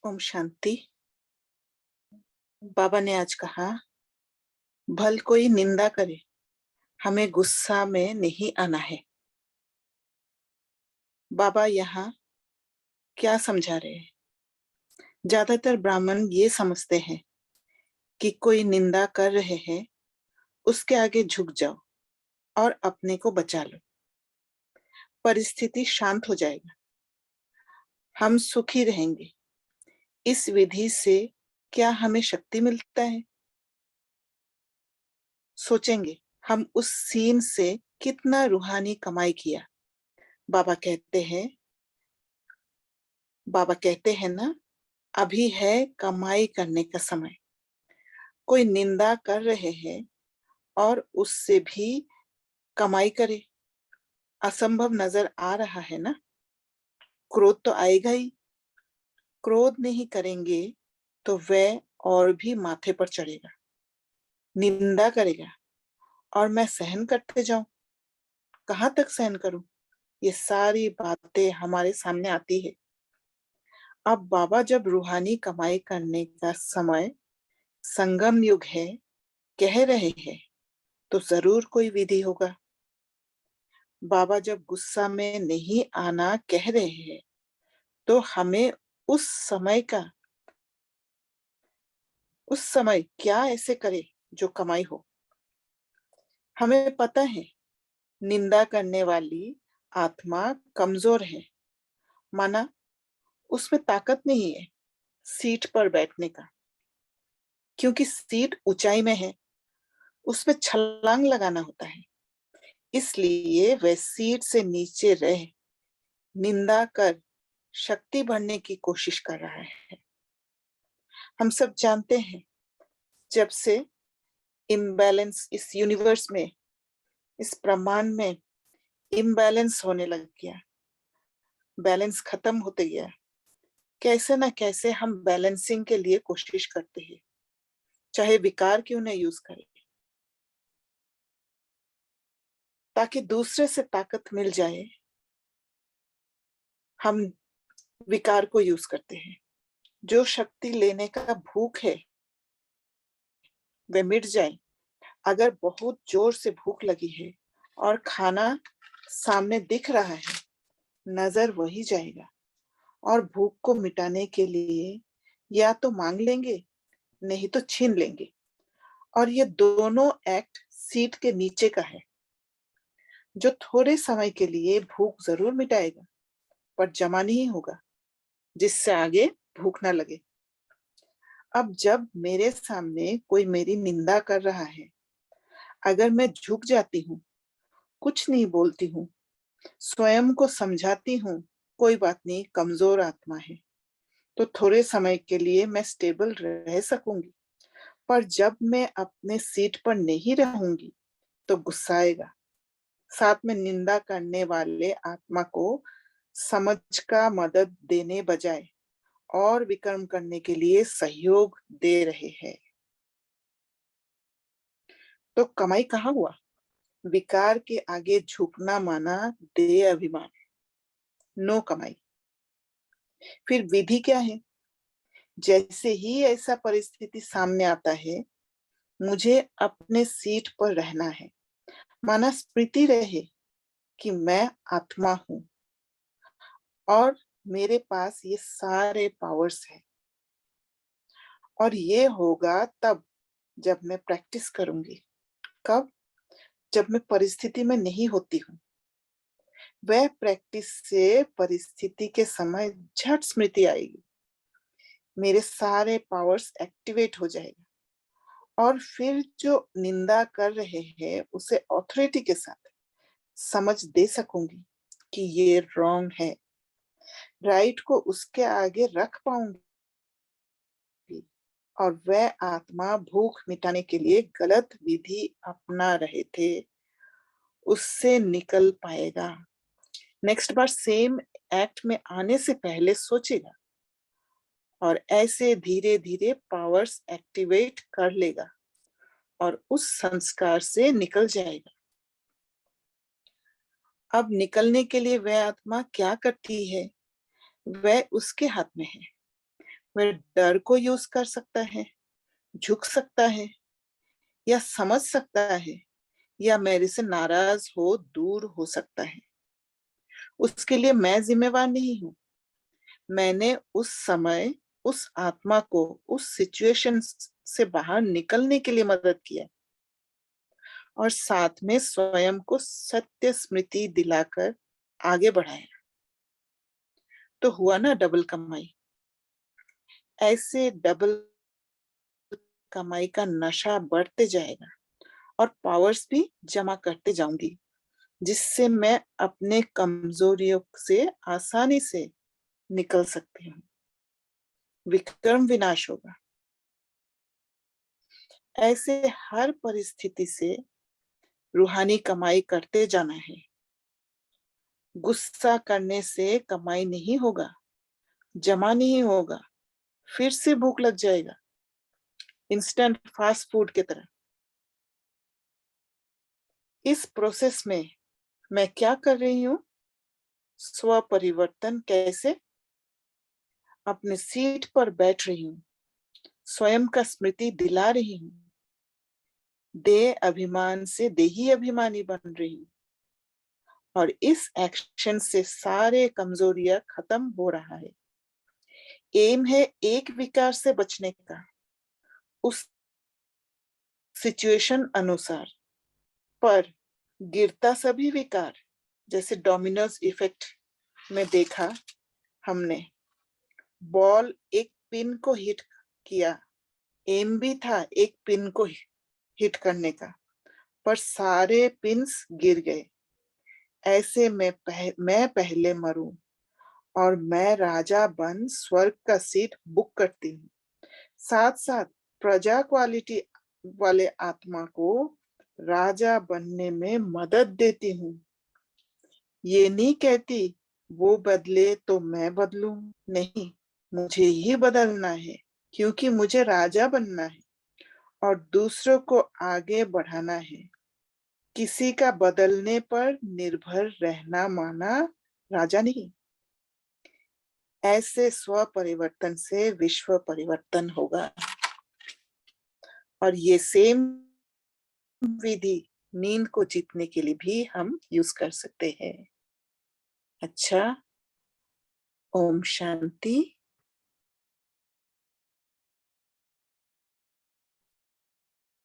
ओम शांति। बाबा ने आज कहा, भल कोई निंदा करे, हमें गुस्सा में नहीं आना है। बाबा यहाँ क्या समझा रहे हैं? ज्यादातर ब्राह्मण ये समझते हैं कि कोई निंदा कर रहे हैं, उसके आगे झुक जाओ और अपने को बचा लो, परिस्थिति शांत हो जाएगा, हम सुखी रहेंगे। इस विधि से क्या हमें शक्ति मिलता है? सोचेंगे हम उस सीन से कितना रूहानी कमाई किया। बाबा कहते हैं ना, अभी है कमाई करने का समय। कोई निंदा कर रहे हैं और उससे भी कमाई करे, असंभव नजर आ रहा है ना। क्रोध तो आएगा ही। क्रोध नहीं करेंगे तो वह और भी माथे पर चढ़ेगा, निंदा करेगा और मैं सहन करते जाऊं। कहां तक सहन करूं? ये सारी बातें हमारे सामने आती है। अब बाबा जब रूहानी कमाई करने का समय संगम युग है कह रहे हैं, तो जरूर कोई विधि होगा। बाबा जब गुस्सा में नहीं आना कह रहे हैं, तो हमें उस समय क्या ऐसे करे जो कमाई हो। हमें पता है निंदा करने वाली आत्मा कमजोर है, माना उसमें ताकत नहीं है सीट पर बैठने का, क्योंकि सीट ऊंचाई में है, उसमें छलांग लगाना होता है। इसलिए वह सीट से नीचे रह निंदा कर शक्ति बढ़ने की कोशिश कर रहा है। हम सब जानते हैं, जब से इम्बैलेंस इस यूनिवर्स में, इस ब्रह्मांड में इम्बैलेंस होने लग गया, बैलेंस खत्म होते गया, कैसे ना कैसे हम बैलेंसिंग के लिए कोशिश करते हैं, चाहे विकार क्यों ना यूज करें, ताकि दूसरे से ताकत मिल जाए। हम विकार को यूज करते हैं। जो शक्ति लेने का भूख है वह मिट जाए। अगर बहुत जोर से भूख लगी है और खाना सामने दिख रहा है, नजर वही जाएगा और भूख को मिटाने के लिए या तो मांग लेंगे, नहीं तो छीन लेंगे। और ये दोनों एक्ट सीट के नीचे का है, जो थोड़े समय के लिए भूख जरूर मिटाएगा, पर जमा नहीं होगा, जिससे आगे भूख ना लगे। अब जब मेरे सामने कोई मेरी निंदा कर रहा है, अगर मैं झुक जाती हूँ, कुछ नहीं बोलती हूँ, स्वयं को समझाती हूँ कोई बात नहीं, कमजोर आत्मा है, तो थोड़े समय के लिए मैं स्टेबल रह सकूंगी। पर जब मैं अपने सीट पर नहीं रहूंगी तो गुस्सा आएगा। साथ में निंदा करने वाले आत्मा को समझ का मदद देने बजाय और विक्रम करने के लिए सहयोग दे रहे हैं। तो कमाई कहाँ हुआ? विकार के आगे झुकना माना दे अभिमान, नो कमाई। फिर विधि क्या है? जैसे ही ऐसा परिस्थिति सामने आता है, मुझे अपने सीट पर रहना है, माना स्मृति रहे कि मैं आत्मा हूं और मेरे पास ये सारे पावर्स हैं। और ये होगा तब जब मैं प्रैक्टिस करूंगी। कब? जब मैं परिस्थिति में नहीं होती हूँ। वह प्रैक्टिस से परिस्थिति के समय झट स्मृति आएगी, मेरे सारे पावर्स एक्टिवेट हो जाएगा और फिर जो निंदा कर रहे हैं उसे ऑथोरिटी के साथ समझ दे सकूंगी कि ये रॉन्ग है, राइट को उसके आगे रख पाऊंगी और वह आत्मा भूख मिटाने के लिए गलत विधि अपना रहे थे उससे निकल पाएगा। नेक्स्ट बार सेम एक्ट में आने से पहले सोचेगा और ऐसे धीरे धीरे पावर्स एक्टिवेट कर लेगा और उस संस्कार से निकल जाएगा। अब निकलने के लिए वह आत्मा क्या करती है, वह उसके हाथ में है। वह डर को यूज कर सकता है, झुक सकता है, या समझ सकता है, या मेरे से नाराज हो दूर हो सकता है। उसके लिए मैं जिम्मेवार नहीं हूं। मैंने उस समय उस आत्मा को उस सिचुएशन से बाहर निकलने के लिए मदद किया और साथ में स्वयं को सत्य स्मृति दिलाकर आगे बढ़ाया। तो हुआ ना डबल कमाई। ऐसे डबल कमाई का नशा बढ़ते जाएगा और पावर्स भी जमा करते जाऊंगी, जिससे मैं अपने कमजोरियों से आसानी से निकल सकती हूँ। विक्रम विनाश होगा। ऐसे हर परिस्थिति से रूहानी कमाई करते जाना है। गुस्सा करने से कमाई नहीं होगा, जमा नहीं होगा, फिर से भूख लग जाएगा, इंस्टेंट फास्ट फूड की तरह। इस प्रोसेस में मैं क्या कर रही हूँ? स्व परिवर्तन। कैसे? अपने सीट पर बैठ रही हूँ, स्वयं का स्मृति दिला रही हूँ, देह अभिमान से देही अभिमानी बन रही हूँ, और इस एक्शन से सारे कमजोरियां खत्म हो रहा है। एम है एक विकार से बचने का, उस सिचुएशन अनुसार, पर गिरता सभी विकार, जैसे डोमिनोज इफेक्ट में देखा हमने, बॉल एक पिन को हिट किया, एम भी था एक पिन को हिट करने का, पर सारे पिन्स गिर गए। ऐसे मैं पहले मरूं और मैं राजा बन स्वर्ग का सीट बुक करती हूँ। साथ साथ प्रजा क्वालिटी वाले आत्मा को राजा बनने में मदद देती हूँ। ये नहीं कहती वो बदले तो मैं बदलूं, नहीं, मुझे ही बदलना है, क्योंकि मुझे राजा बनना है और दूसरों को आगे बढ़ाना है। किसी का बदलने पर निर्भर रहना माना राजा नहीं। ऐसे स्व परिवर्तन से विश्व परिवर्तन होगा। और ये सेम विधि नींद को जीतने के लिए भी हम यूज कर सकते हैं। अच्छा, ओम शांति।